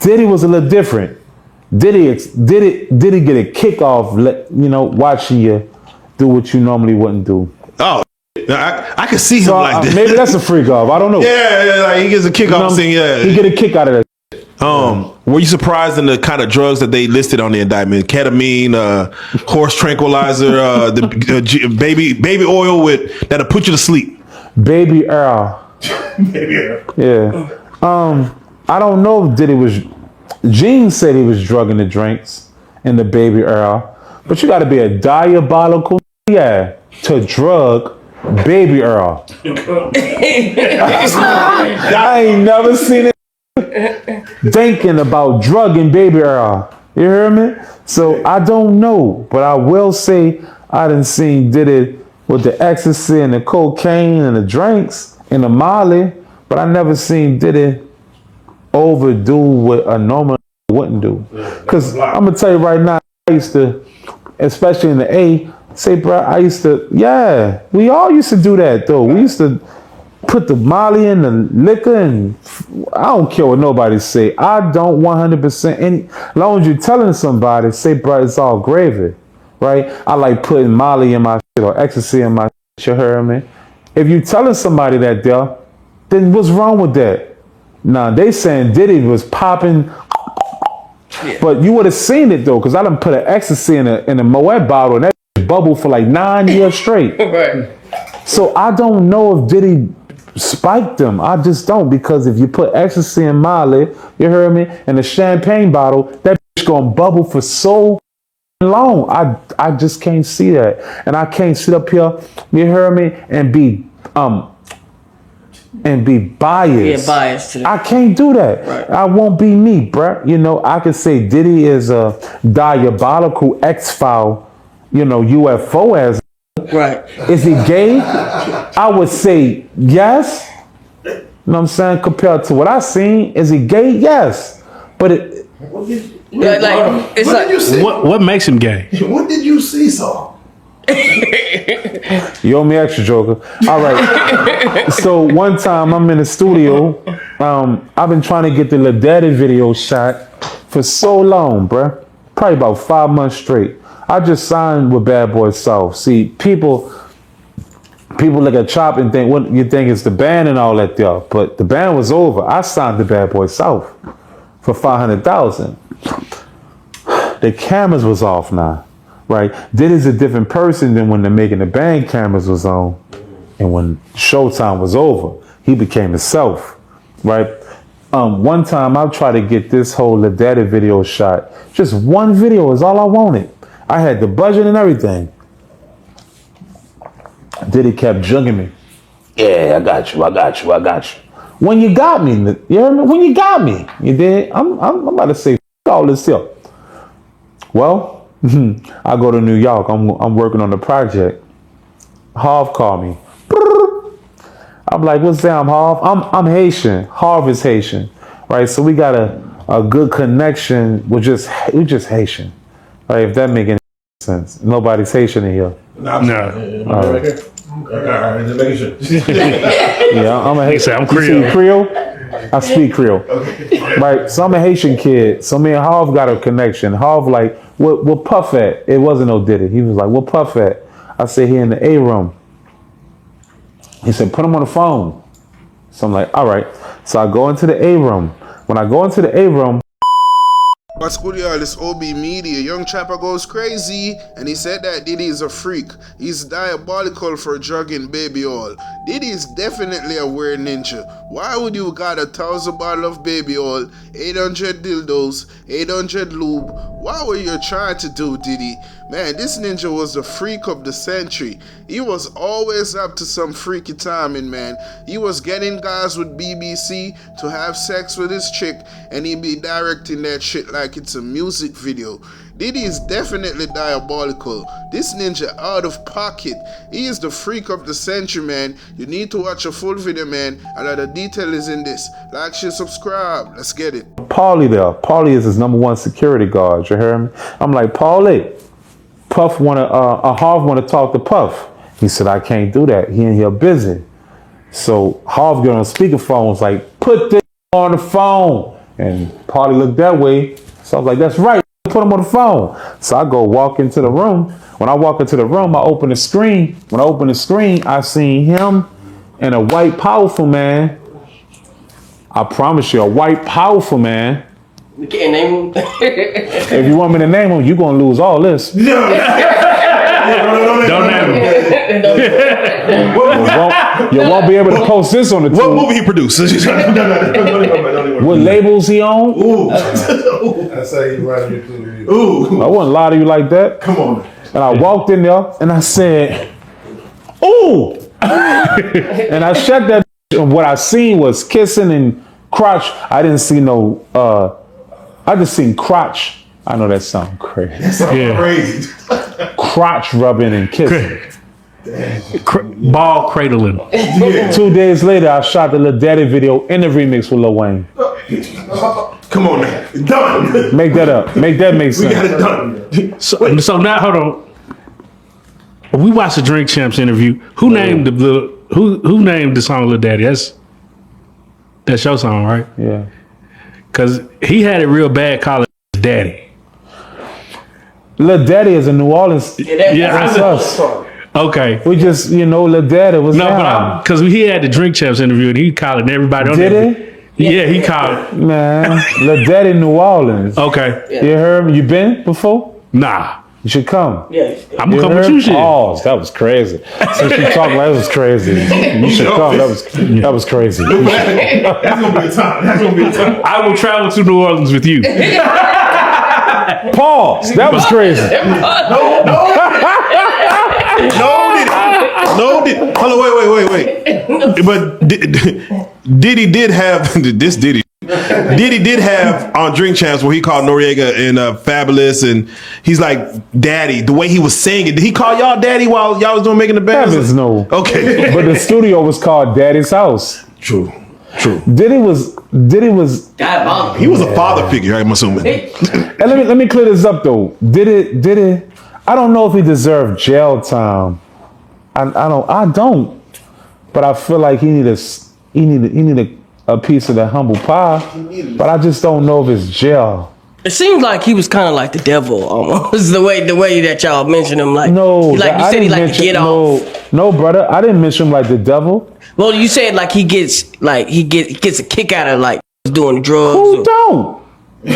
Diddy was a little different. Diddy get a kick off, watching you do what you normally wouldn't do. Oh, I can see him like that. Maybe that's a freak off. I don't know. Yeah, like he gets a kick off saying, yeah. He get a kick out of that. Were you surprised in the kind of drugs that they listed on the indictment? Ketamine, horse tranquilizer, baby oil that'll put you to sleep. Baby Earl. Baby Earl. Yeah. I don't know if Diddy was. Gene said he was drugging the drinks in the Baby Earl, but you got to be a diabolical to drug Baby Earl. I ain't never seen it. Thinking about drugging Baby Earl. You hear me? So I don't know, but I will say I done seen Diddy with the ecstasy and the cocaine and the drinks and the Molly, but I never seen Diddy overdo what a normal wouldn't do. Because I'm gonna tell you right now, I used to, especially in the A, say, bro, we all used to do that though. We used to put the Molly in the liquor, and I don't care what nobody say. I don't 100%. As long as you're telling somebody, say, bro, it's all gravy, right? I like putting Molly in my shit or ecstasy in my shit. You heard me? If you telling somebody that, then what's wrong with that? Nah, they saying Diddy was popping, but you would have seen it though, because I done put an ecstasy in a Moet bottle and that bubbled for like 9 years straight. Right. So I don't know if Diddy spiked them. I just don't, because if you put ecstasy in Molly, you heard me, in a champagne bottle, that bitch gonna bubble for so long. I just can't see that, and I can't sit up here, you heard me, and be biased. Yeah, biased. I can't do that. Right. I won't be me, bruh. I could say Diddy is a diabolical X-File, UFO as. Right. Is he gay? I would say yes. You know what I'm saying? Compared to what I seen, is he gay? Yes. But what makes him gay? What did you see, Saul? You owe me extra, Joker. All right. So one time I'm in the studio. I've been trying to get the Lil Daddy video shot for so long, bruh. Probably about 5 months straight. I just signed with Bad Boy South. See, people look at Chop and think, what you think it's the band and all that there. But the band was over. I signed to Bad Boy South for $500,000. The cameras was off now. Right, Diddy's a different person than when the Making the Band cameras was on, and when Showtime was over, he became himself. Right. One time I tried to get this whole Lil Daddy video shot. Just one video is all I wanted. I had the budget and everything. Diddy kept jugging me. Yeah, I got you. When you got me, you hear me? When you got me, you did. I'm about to say all this here. Well. I go to New York. I'm working on the project. Harv called me. I'm like, what's that, Harv? I'm Haitian. Harv is Haitian, right? So we got a good connection. We're just Haitian, right? If that makes any sense. Nobody's Haitian in here. No. All right. Yeah, I'm a Haitian. I'm Creole. Creole? I speak Creole. Okay. Right, so I'm a Haitian kid. So me and Harv got a connection. Harv like, what Puff at? It wasn't no Diddy. He was like, what Puff at? I said, he in the A room. He said, put him on the phone. So I'm like, all right. So I go into the A room. When I go into the A room, What's good, y'all? This OB Media. Young Chopper goes crazy, and he said that Diddy is a freak. He's diabolical for drugging baby oil. Diddy is definitely a weird ninja. Why would you got 1,000 bottles of baby oil, 800 dildos, 800 lube? What were you trying to do, Diddy? Man, this ninja was the freak of the century. He was always up to some freaky timing, man. He was getting guys with BBC to have sex with his chick, and he'd be directing that shit like it's a music video. Diddy is definitely diabolical. This ninja out of pocket. He is the freak of the century, man. You need to watch a full video, man. A lot of detail is in this. Like, share, subscribe. Let's get it. Paulie there. Paulie is his #1 security guard. You hear me? I'm like, Paulie, Puff Harv wanna talk to Puff. He said, I can't do that. He in here busy. So Harv got on speakerphone, was like, put this on the phone. And Party looked that way. So I was like, that's right. Put him on the phone. So I go walk into the room. When I walk into the room, I open the screen. When I open the screen, I seen him and a white powerful man. I promise you, a white powerful man. You can't name him. If you want me to name him, you're going to lose all this. Don't name him. You won't be able to post this on the What tube. movie he produced? What labels he on? Ooh. That's how you run your food. Ooh. I wouldn't lie to you like that. Come on. And I walked in there and I said, ooh. And I checked that, and what I seen was kissing and crotch. I didn't see no, I just seen crotch. I know that sounds crazy. Crazy. Crotch rubbing and kissing. Ball cradling. 2 days later, I shot the Lil Daddy video in the remix with Lil Wayne. Come on now. Done. Make that up. Make that make We got sense. it done. So now, hold on. We watched the Drink Champs interview. Who named who named the song Lil Daddy? That's your song, right? Yeah. Because he had it real bad calling his daddy. Lil Daddy is in New Orleans. Yeah, That's us. Okay. We just, Lil Daddy was No, down. but because he had the Drink Champs interview and he calling everybody on Did there. he? Yeah, he called. Man, Lil Daddy New Orleans. Okay. You heard me? You been before? Nah. You should come. Yeah. I'm gonna come with you, shit. Oh, that was crazy. Since you talked like that was crazy. You should come. That was crazy. That's gonna be a time. That's gonna be a time. I will travel to New Orleans with you. Pause. That was crazy. No, did. Hold on, wait. But Diddy did have this Diddy. Diddy did have on Drink Champs where he called Noriega and Fabulous, and he's like Daddy. The way he was saying it, did he call y'all Daddy while y'all was doing making the band? Heavens no. Okay, But the studio was called Daddy's House. true. Diddy was. God, He was a father figure, I'm assuming. And let me clear this up though. Diddy. I don't know if he deserved jail time. I don't. But I feel like he needed a piece of that humble pie. But I just don't know if it's jail. It seems like he was kind of like the devil almost. the way that y'all mentioned him. Like No, like you I said, he didn't like to get off. No, brother, I didn't mention him like the devil. Well, you said like he gets a kick out of like doing drugs. Who don't? You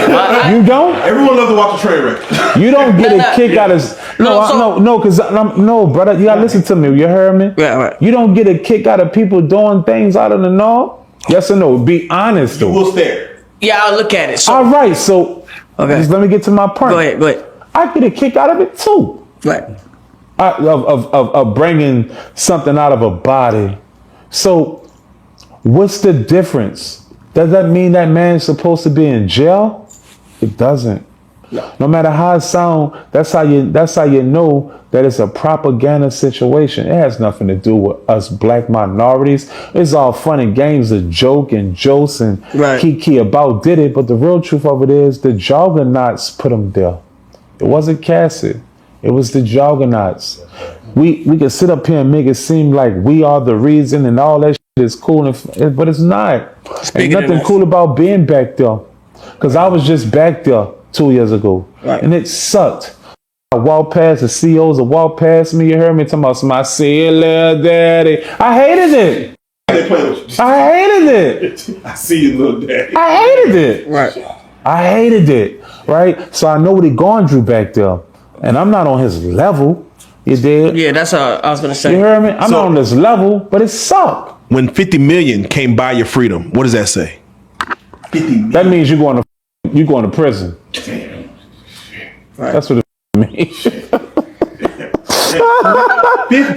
don't? Everyone loves to watch a train wreck. You don't get No, a no. kick out of no, brother. You gotta listen to me. You heard me? Right. You don't get a kick out of people doing things out of the norm. Yes or no? Be honest though. We'll stare. Yeah, I'll look at it. So, All right, so just let me get to my point. go ahead. I get a kick out of it too. Right. Of bringing something out of a body. So, what's the difference? Does that mean that man's supposed to be in jail? It doesn't. No matter how it sounds, that's how you know that it's a propaganda situation. It has nothing to do with us black minorities. It's all fun and games, a joke and jokes and Right. kiki about did it. But the real truth of it is the juggernauts put him there. It wasn't Cassidy. It was the juggernauts. We can sit up here and make it seem like we are the reason and all that shit is cool, but it's not. Ain't than nothing that. cool about being back there. Because I was just back there 2 years ago. Right. And it sucked. I walked past the CEOs that walked past me. You heard me talking about my see you little daddy. I hated it. They playing with you. I hated it. I see you, little daddy. I hated it. Right. I hated it. Right? So I know what he going through back there. And I'm not on his level. You did? Yeah, that's how I was gonna say. You heard me? I'm not on this level, but it sucked. When 50 million came by your freedom, what does that say? 50 million. That means you're going to prison. That's what it means. 50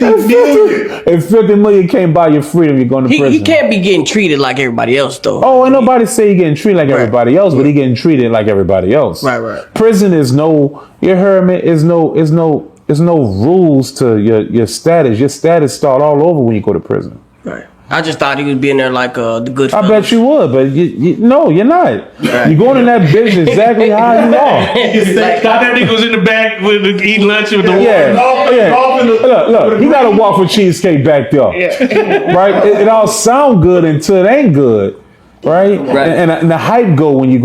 million. If 50 million came by your freedom, you're going to prison. He can't be getting treated like everybody else though. Oh, ain't nobody say he getting treated like Right. everybody else, but he getting treated like everybody else. Right. Prison is no. You heard me? Is no rules to your status. Your status start all over when you go to prison. Right. I just thought he was being there like the good. I bet you would, but no, you're not. You're going in that bitch exactly how you are. Thought that nigga was in the back eating lunch with the Yeah. Look, he got a waffle cheesecake back there. Right? It all sound good until it ain't good. Right? Right. And the hype go when you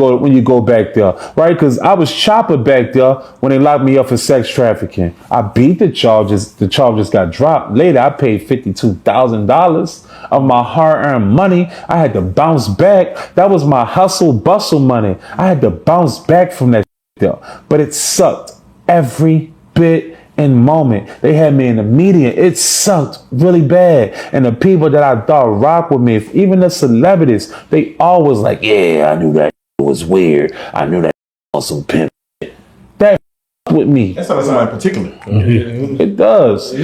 go back there, right? Because I was chopper back there when they locked me up for sex trafficking. I beat the charges. The charges got dropped. Later, I paid $52,000 of my hard-earned money. I had to bounce back. That was my hustle bustle money. I had to bounce back from that there, but it sucked every bit and moment. They had me in the media. It sucked really bad. And the people that I thought rock with me, even the celebrities, they always like, yeah, I knew that was weird. I knew that was some pimp. That with me. That's not somebody particular. It does.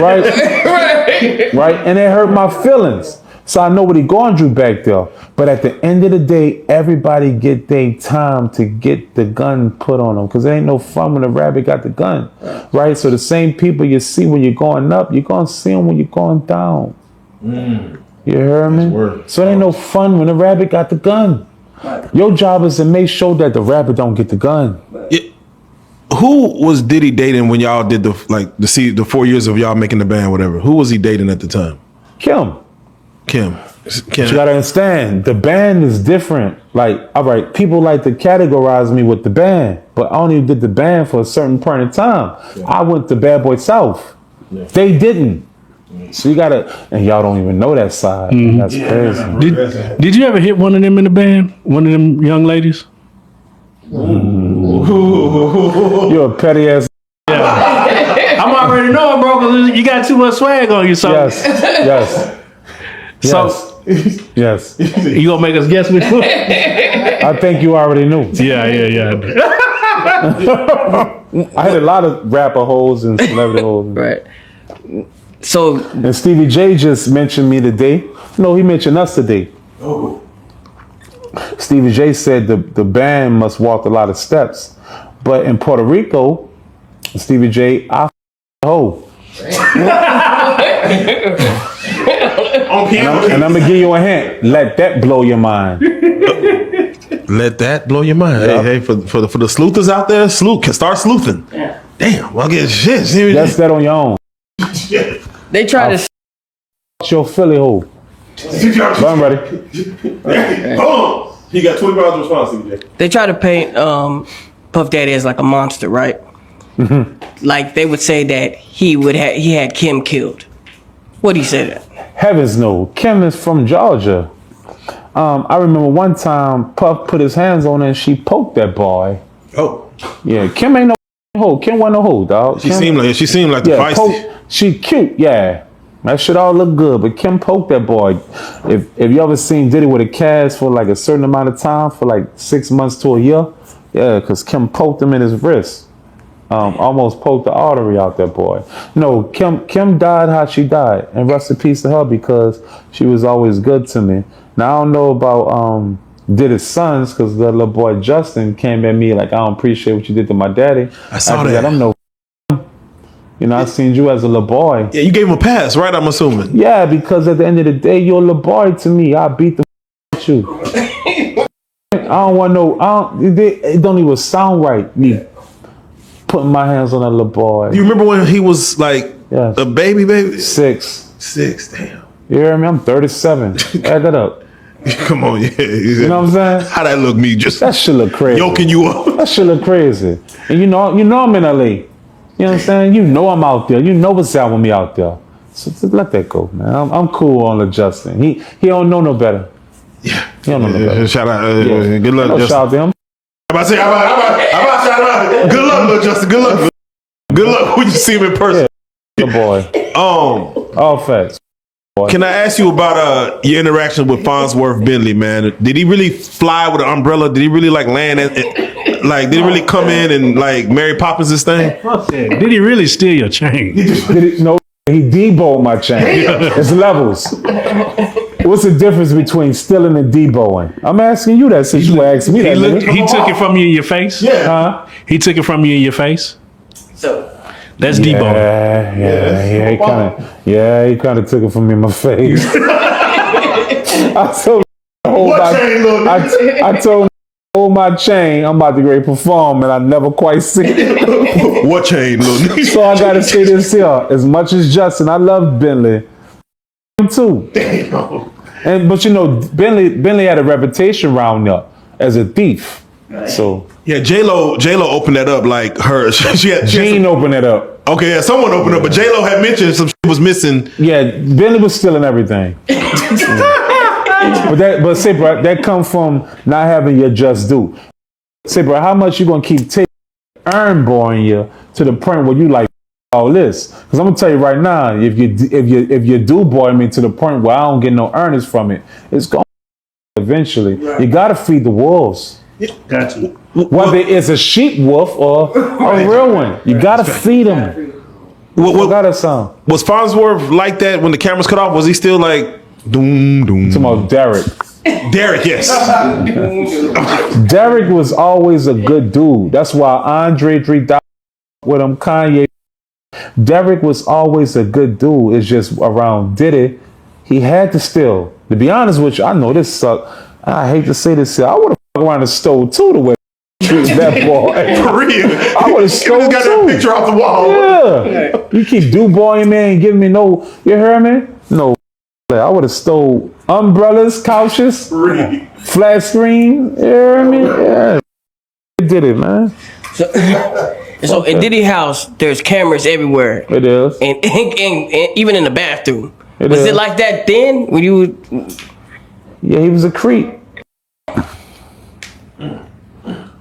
Right? And it hurt my feelings. So I know what he going through back there. But at the end of the day, everybody get their time to get the gun put on them. Because it ain't no fun when the rabbit got the gun. Right? So the same people you see when you're going up, you're going to see them when you're going down. You hear me? So it ain't no fun when the rabbit got the gun. Your job is to make sure that the rabbit don't get the gun. Who was Diddy dating when y'all did the 4 years of y'all making the band, whatever? Who was he dating at the time? Kim. Kim. You gotta understand, the band is different. Like, all right, people like to categorize me with the band, but I only did the band for a certain point in time. I went to Bad Boy South. They didn't. So you gotta, and y'all don't even know that side. That's crazy. Did you ever hit one of them in the band? One of them young ladies? You're a petty ass. I'm already knowing, bro, because you got too much swag on you. So, Yes. You gonna make us guess which one? I think you already knew. Yeah. I had a lot of rapper hoes and celebrity hoes. Right. So And Stevie J just mentioned me today. No, he mentioned us today. Stevie J said the band must walk a lot of steps. But in Puerto Rico, Stevie J, I hoe. And I'm gonna give you a hint. Let that blow your mind. Let that blow your mind. Hey, for the sleuthers out there, start sleuthing. Yeah. Damn, well, get shit. That's that on your own. they try to. Your Philly hoe. But I'm ready. Hold on. He got 20 rounds of response, CJ. They try to paint Puff Daddy as like a monster, right? Like they would say that he had Kim killed. What do you say to that? Heavens no. Kim is from Georgia. I remember one time Puff put his hands on her and she poked that boy. Oh. Yeah, Kim ain't no hoe. Kim wasn't no hoe, dog. She seemed like the feisty. She cute, yeah. That shit all look good, but Kim poked that boy. If you ever seen Diddy with a cast for like a certain amount of time, for like 6 months to a year, yeah, because Kim poked him in his wrist. Almost poked the artery out that boy. No, Kim died how she died, and rest in peace to her because she was always good to me. Now I don't know about Diddy's sons because the little boy Justin came at me like, I don't appreciate what you did to my daddy. I saw that. I'm no. You know, I seen you as a little boy. Yeah, you gave him a pass, right? I'm assuming. Yeah, because at the end of the day, you're a little boy to me. I beat the with you. I don't want no. It don't even sound right. Me putting my hands on that little boy. You remember when he was like Yes. a baby? 6. Damn. You hear me? I'm 37. Add that up. Come on, yeah. You know what I'm saying? How that look, me? Just That shit look crazy. yoking you up. That shit look crazy. And you know I'm in LA. You know what I'm saying? You know I'm out there. You know what's out with me out there. So just let that go, man. I'm cool on the Justin. He don't know no better. Yeah. He don't know no better. Shout out. Yeah. Good luck, No Justin. shout out to him. I'm about to shout out. Good luck, little Justin. Good luck. Good luck when you see him in person. Good boy. All facts. Can I ask you about your interaction with Farnsworth Bentley, man? Did he really fly with an umbrella? Did he really like land did he really come in and like Mary Poppins this thing? Fuck that. Did he really steal your chain? No, he debowed my chain. It's levels. What's the difference between stealing and debowing? I'm asking you that since you asked me that. He took it from you in your face? Yeah. Huh? He took it from you in your face? So That's debowing. Yeah, he kind of took it from me in my face. I told him, I told him, hold my chain. I'm about to go perform, and I never quite see it. What chain, little? So I gotta say this here. As much as Justin, I love Bentley. Him too. Damn. But you know, Bentley had a reputation around there as a thief. So Yeah, J-Lo opened that up like her. She had Gene opened it up. okay, yeah, someone opened up, but J-Lo had mentioned some shit was missing. Yeah, Bentley was stealing everything. But say, bro, that come from not having your just due. Say, bro, how much you gonna keep taking earn boring you to the point where you like all this? Because I'm gonna tell you right now, if you do boy me to the point where I don't get no earnings from it, it's going eventually. Right. You gotta feed the wolves. Got you. Whether it's a sheep wolf or a real one, you gotta feed them. What got us some? Was Farnsworth like that when the cameras cut off? Was he still like doom doom? Talking about Derek. Derek, yes. Derek was always a good dude. That's why Andre 3000 with him, Kanye. Derek was always a good dude. It's just around Diddy, he had to steal. To be honest with you, I know this suck. I hate to say this here. I would have around and stole too the way treat that boy. For real. I would have stole just got too. that picture off the wall. Yeah. You keep boying me and giving me no, you hear me? No. I would have stole umbrellas, couches, flat screen. You hear me? Yeah. They did it, man. So in Diddy house, there's cameras everywhere. It is. And even in the bathroom. It Was is. it like that then when you? Yeah, he was a creep.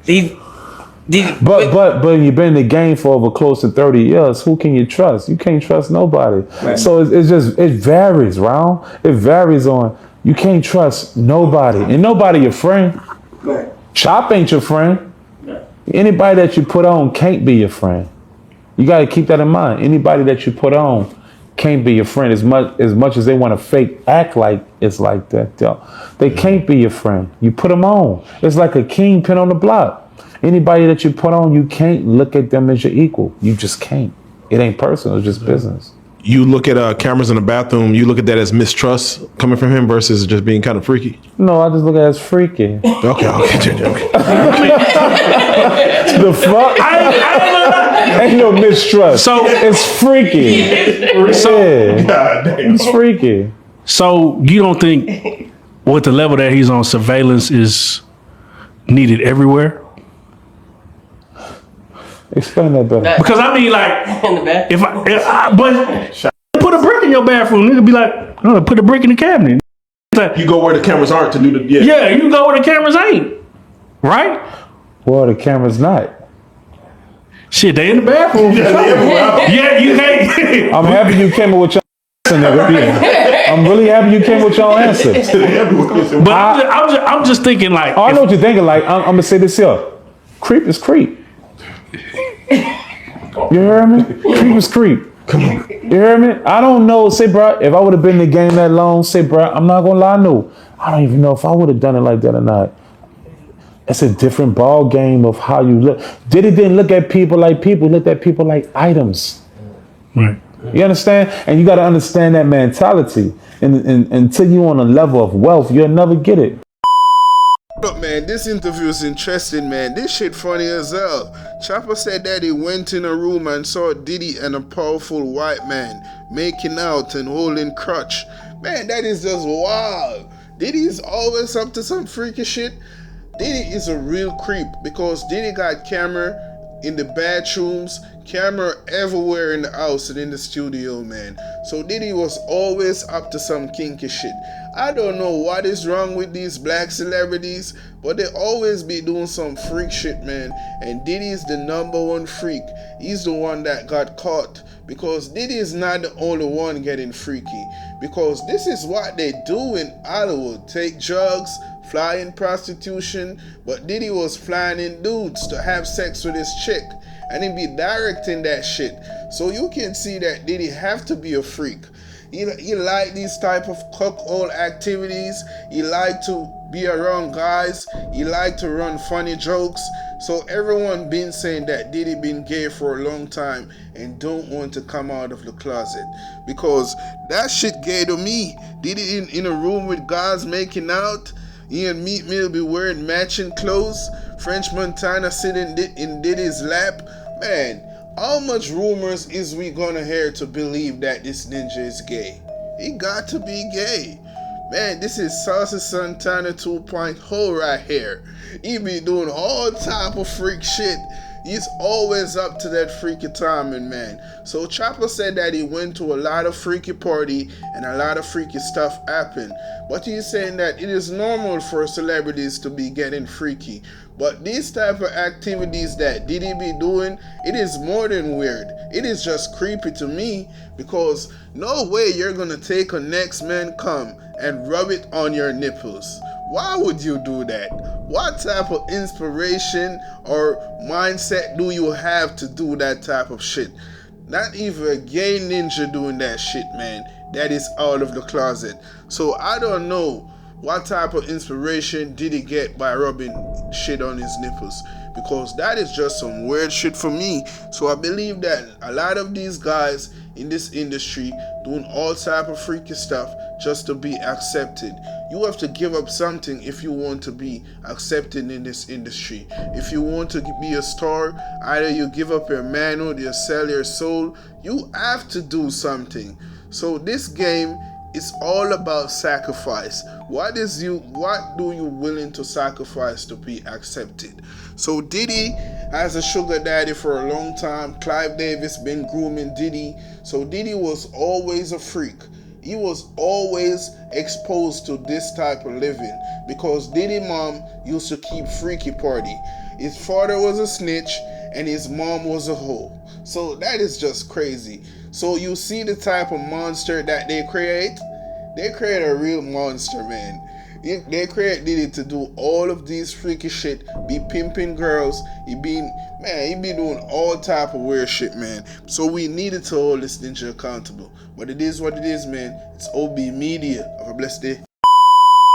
But you've been in the game for over close to 30 years. Who can you trust? You can't trust nobody. Right. So it varies, Ron. It varies on, you can't trust nobody. And nobody your friend. Right. Chop ain't your friend. Right. Anybody that you put on can't be your friend. You got to keep that in mind. Anybody that you put on can't be your friend as much as they want to fake act like it's like that. They can't be your friend. You put them on. It's like a kingpin on the block. Anybody that you put on, you can't look at them as your equal. You just can't. It ain't personal. It's just business. You look at cameras in the bathroom, you look at that as mistrust coming from him versus just being kind of freaky? No, I just look at it as freaky. Okay. The fuck? Ain't no mistrust. So it's freaky. So God damn. It's freaky. So you don't think with the level that he's on, surveillance is needed everywhere? Explain that better. Because I mean, like, In the bath? if I put a brick in your bathroom, nigga be like, oh, put a brick in the cabinet. Like, You go where the cameras aren't to do the yeah, you go where the cameras ain't, right? Well, the camera's not. Shit, they in the bathroom. Yeah, you can't. I'm happy you came up with your answer, nigga. Yeah. I'm really happy you came with your answer. But I'm just thinking like. Oh, I know what you're thinking. Like, I'm gonna say this here. Creep is creep. You hear me? Creep is creep. Come on. You hear me? I don't know. Say, bro, if I would have been in the game that long, say, bro, I'm not gonna lie, no. I don't even know if I would have done it like that or not. It's a different ball game of how you look. Diddy didn't look at people like people, looked at people like items. Right. You understand? And you got to understand that mentality. And until you on a level of wealth, you'll never get it. Look, man, this interview is interesting, man. This shit funny as hell. Chopper said that he went in a room and saw Diddy and a powerful white man making out and holding crutch. Man, that is just wild. Diddy is always up to some freaky shit. Diddy is a real creep because Diddy got camera in the bathrooms, camera everywhere in the house and in the studio, man. So Diddy was always up to some kinky shit. I don't know what is wrong with these black celebrities, but they always be doing some freak shit, man. And Diddy is the #1 freak. He's the one that got caught because Diddy is not the only one getting freaky. Because this is what they do in Hollywood. Take drugs, fly in prostitution, but Diddy was flying in dudes to have sex with his chick. And he be directing that shit. So you can see that Diddy have to be a freak. He like these type of cuckold activities. He like to be around guys. He like to run funny jokes. So everyone been saying that Diddy been gay for a long time and don't want to come out of the closet. Because that shit gay to me. Diddy in a room with guys making out. He and Meat Mill be wearing matching clothes. French Montana sitting in Diddy's lap. Man, how much rumors is we gonna hear to believe that this ninja is gay? He got to be gay. Man, this is Saucy Santana 2.0 right here. He be doing all type of freak shit. He's always up to that freaky timing, man. So Chopper said that he went to a lot of freaky party and a lot of freaky stuff happened. But he's saying that it is normal for celebrities to be getting freaky. But these type of activities that Diddy be doing, it is more than weird. It is just creepy to me because no way you're gonna take a next man cum and rub it on your nipples. Why would you do that? What type of inspiration or mindset do you have to do that type of shit? Not even a gay ninja doing that shit, man. That is out of the closet. So I don't know what type of inspiration did he get by rubbing shit on his nipples, because that is just some weird shit for me. So I believe that a lot of these guys in this industry doing all type of freaky stuff just to be accepted. You have to give up something if you want to be accepted in this industry. If you want to be a star, either you give up your manhood, you sell your soul. You have to do something. So this game is all about sacrifice. What do you willing to sacrifice to be accepted? So Diddy has a sugar daddy for a long time. Clive Davis been grooming Diddy. So Diddy was always a freak. He was always exposed to this type of living because Diddy mom used to keep freaky party. His father was a snitch and his mom was a hoe. So that is just crazy. So you see the type of monster that they create? They create a real monster, man. They create Diddy to do all of these freaky shit, be pimping girls. He be doing all type of weird shit, man. So we needed to hold this ninja accountable. But it is what it is, man. It's OB Media. Have a blessed day.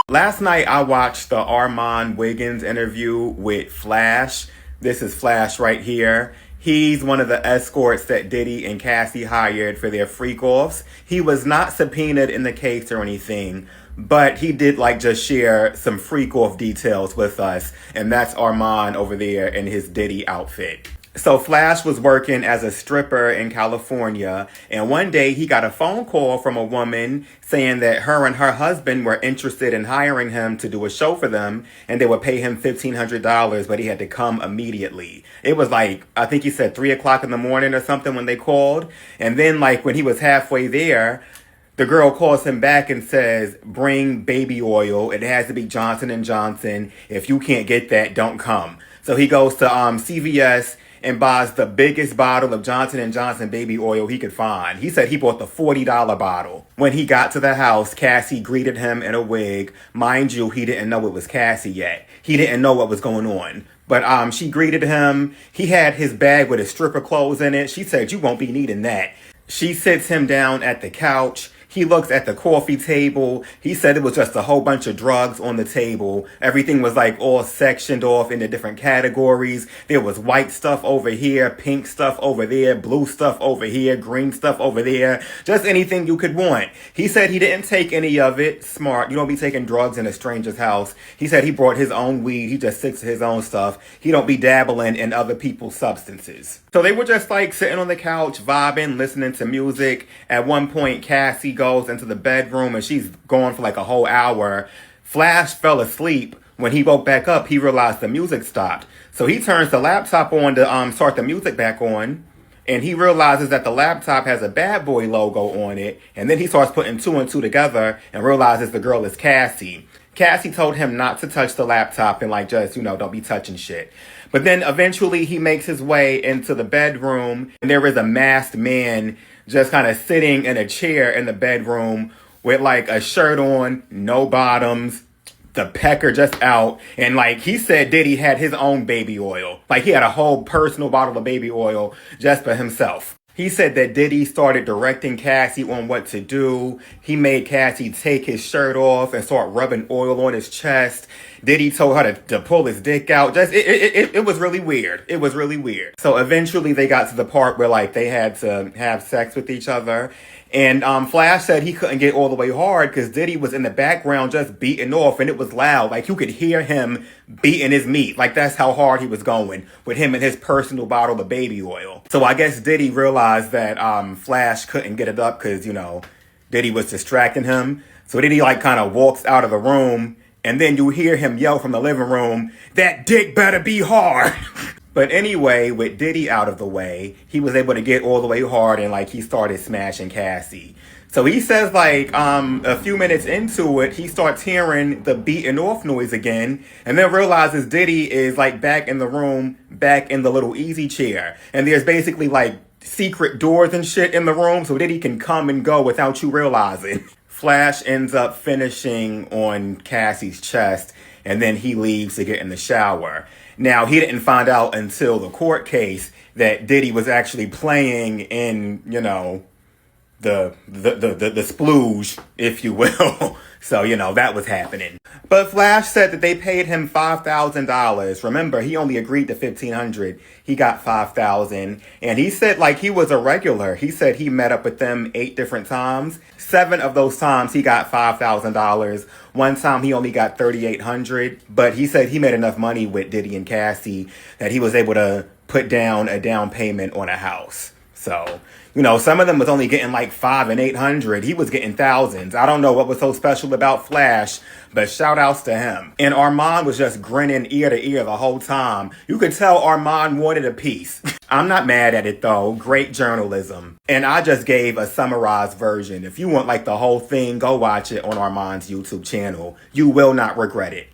Last night I watched the Armand Wiggins interview with Flash. This is Flash right here. He's one of the escorts that Diddy and Cassie hired for their freak-offs. He was not subpoenaed in the case or anything, but he did just share some freak-off details with us. And that's Armand over there in his Diddy outfit. So Flash was working as a stripper in California, and one day he got a phone call from a woman saying that her and her husband were interested in hiring him to do a show for them, and they would pay him $1,500, but he had to come immediately. It was I think he said 3 o'clock in the morning or something when they called, and then when he was halfway there, the girl calls him back and says, bring baby oil. It has to be Johnson & Johnson. If you can't get that, don't come. So he goes to CVS and buys the biggest bottle of Johnson & Johnson baby oil he could find. He said he bought the $40 bottle. When he got to the house, Cassie greeted him in a wig. Mind you, he didn't know it was Cassie yet. He didn't know what was going on. But she greeted him. He had his bag with his stripper clothes in it. She said, you won't be needing that. She sits him down at the couch. He looks at the coffee table. He said it was just a whole bunch of drugs on the table. Everything was all sectioned off into different categories. There was white stuff over here, pink stuff over there, blue stuff over here, green stuff over there. Just anything you could want. He said he didn't take any of it. Smart. You don't be taking drugs in a stranger's house. He said he brought his own weed. He just sticks to his own stuff. He don't be dabbling in other people's substances. So they were just sitting on the couch, vibing, listening to music. At one point, Cassie goes into the bedroom and she's gone for a whole hour. Flash fell asleep. When he woke back up, he realized the music stopped. So he turns the laptop on to start the music back on. And he realizes that the laptop has a Bad Boy logo on it. And then he starts putting 2 and 2 together and realizes the girl is Cassie. Cassie told him not to touch the laptop and don't be touching shit. But then eventually he makes his way into the bedroom and there is a masked man just kind of sitting in a chair in the bedroom with a shirt on, no bottoms, the pecker just out. And he said Diddy had his own baby oil. He had a whole personal bottle of baby oil just for himself. He said that Diddy started directing Cassie on what to do. He made Cassie take his shirt off and start rubbing oil on his chest. Diddy told her to pull his dick out. It was really weird. It was really weird. So eventually they got to the part where they had to have sex with each other. And Flash said he couldn't get all the way hard because Diddy was in the background just beating off and it was loud. You could hear him beating his meat. That's how hard he was going with him and his personal bottle of baby oil. So I guess Diddy realized that Flash couldn't get it up because, Diddy was distracting him. So then he like kind of walks out of the room, and then you hear him yell from the living room, "That dick better be hard." But anyway, with Diddy out of the way, he was able to get all the way hard, and like he started smashing Cassie. So he says like a few minutes into it, he starts hearing the beating off noise again, and then realizes Diddy is like back in the room, back in the little easy chair. And there's basically like secret doors and shit in the room so Diddy can come and go without you realizing. Flash ends up finishing on Cassie's chest, and then he leaves to get in the shower. Now, he didn't find out until the court case that Diddy was actually playing in, you know, the splooge, if you will. So, you know, that was happening. But Flash said that they paid him $5,000. Remember, he only agreed to $1,500. He got $5,000. And he said, like, he was a regular. He said he met up with them 8 different times. 7 of those times he got $5,000. One time he only got $3,800. But he said he made enough money with Diddy and Cassie that he was able to put down a down payment on a house. So, you know, some of them was only getting like $500 and $800. He was getting thousands. I don't know what was so special about Flash, but shout outs to him. And Armand was just grinning ear to ear the whole time. You could tell Armand wanted a piece. I'm not mad at it though. Great journalism. And I just gave a summarized version. If you want like the whole thing, go watch it on Armand's YouTube channel. You will not regret it.